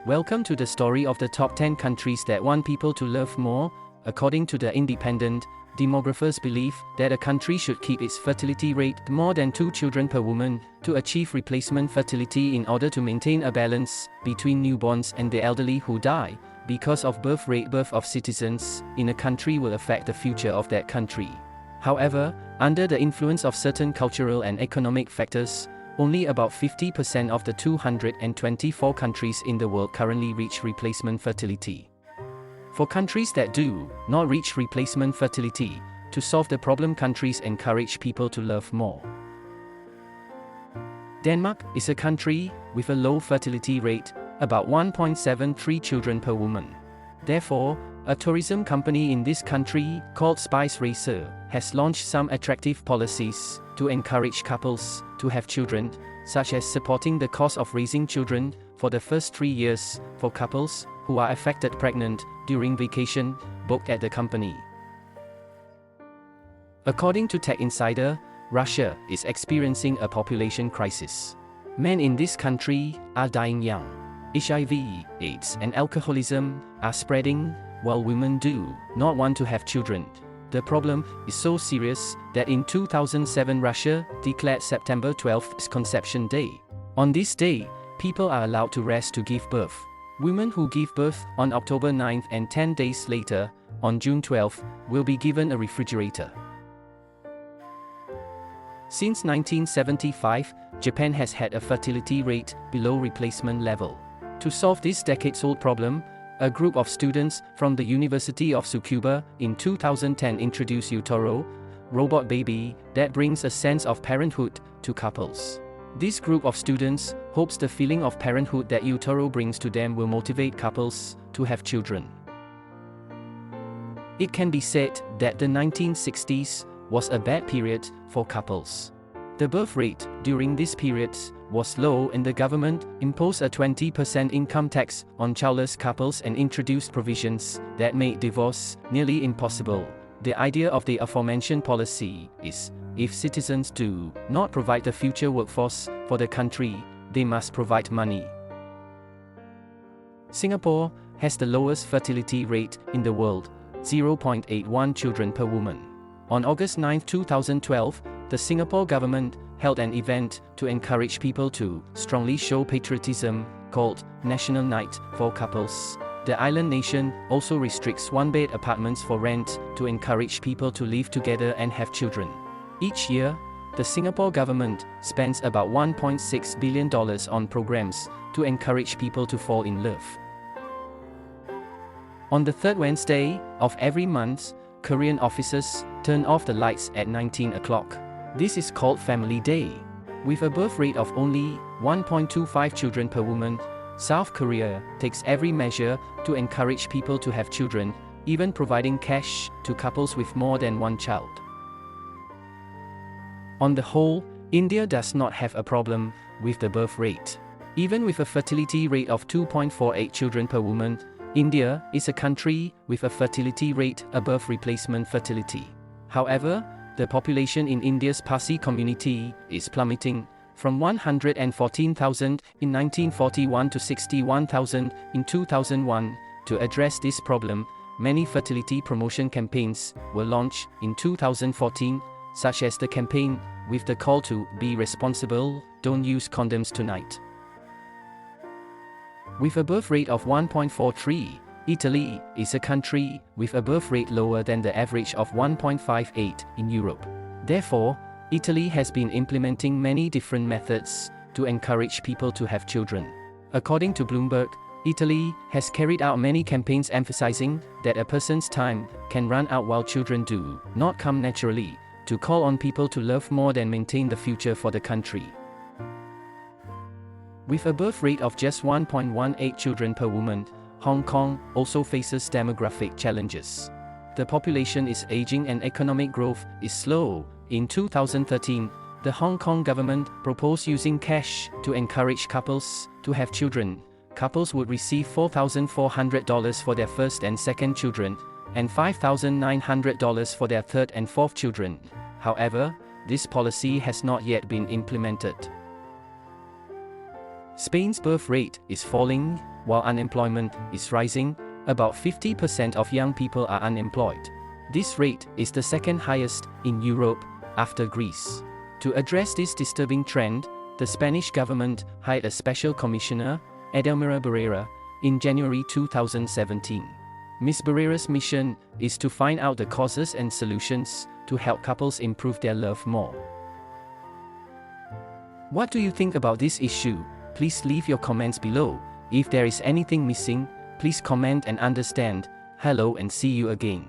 Welcome to the story of the top 10 countries that want people to love more. According to the Independent, demographers believe that a country should keep its fertility rate more than 2 children per woman to achieve replacement fertility in order to maintain a balance between newborns and the elderly who die. Because of birth rate, birth of citizens in a country will affect the future of that country. However, under the influence of certain cultural and economic factors, only about 50% of the 224 countries in the world currently reach replacement fertility. For countries that do not reach replacement fertility, to solve the problem, countries encourage people to love more. Denmark is a country with a low fertility rate, about 1.73 children per woman. Therefore, a tourism company in this country, called Spice Racer, has launched some attractive policies to encourage couples to have children, such as supporting the cost of raising children for the first 3 years for couples who are affected pregnant during vacation booked at the company. According to Tech Insider, Russia is experiencing a population crisis. Men in this country are dying young. HIV, AIDS, and alcoholism are spreading, while women do not want to have children. The problem is so serious that in 2007 Russia declared September 12th as Conception Day. On this day, people are allowed to rest to give birth. Women who give birth on October 9th and 10 days later, on June 12th, will be given a refrigerator. Since 1975, Japan has had a fertility rate below replacement level. To solve this decades-old problem, a group of students from the University of Tsukuba in 2010 introduced Utoro, robot baby that brings a sense of parenthood to couples. This group of students hopes the feeling of parenthood that Utoro brings to them will motivate couples to have children. It can be said that the 1960s was a bad period for couples. The birth rate during this period was low and the government imposed a 20% income tax on childless couples and introduced provisions that made divorce nearly impossible. The idea of the aforementioned policy is, if citizens do not provide the future workforce for the country, they must provide money. Singapore has the lowest fertility rate in the world, 0.81 children per woman. On August 9, 2012, the Singapore government held an event to encourage people to strongly show patriotism, called National Night for Couples. The island nation also restricts one-bed apartments for rent to encourage people to live together and have children. Each year, the Singapore government spends about $1.6 billion on programs to encourage people to fall in love. On the third Wednesday of every month, Korean officers turn off the lights at 19 o'clock. This is called Family Day. With a birth rate of only 1.25 children per woman, South Korea takes every measure to encourage people to have children, even providing cash to couples with more than one child. On the whole, India does not have a problem with the birth rate. Even with a fertility rate of 2.48 children per woman, India is a country with a fertility rate above replacement fertility. However, the population in India's Parsi community is plummeting from 114,000 in 1941 to 61,000 in 2001. To address this problem, many fertility promotion campaigns were launched in 2014, such as the campaign with the call to be responsible, don't use condoms tonight. With a birth rate of 1.43, Italy is a country with a birth rate lower than the average of 1.58 in Europe. Therefore, Italy has been implementing many different methods to encourage people to have children. According to Bloomberg, Italy has carried out many campaigns emphasizing that a person's time can run out while children do not come naturally, to call on people to love more than maintain the future for the country. With a birth rate of just 1.18 children per woman, Hong Kong also faces demographic challenges. The population is aging and economic growth is slow. In 2013, the Hong Kong government proposed using cash to encourage couples to have children. Couples would receive $4,400 for their first and second children, and $5,900 for their third and fourth children. However, this policy has not yet been implemented. Spain's birth rate is falling, while unemployment is rising. About 50% of young people are unemployed. This rate is the second highest in Europe, after Greece. To address this disturbing trend, the Spanish government hired a special commissioner, Edelmira Barrera, in January 2017. Ms. Barrera's mission is to find out the causes and solutions to help couples improve their love more. What do you think about this issue? Please leave your comments below. If there is anything missing, please comment and understand. Hello and see you again.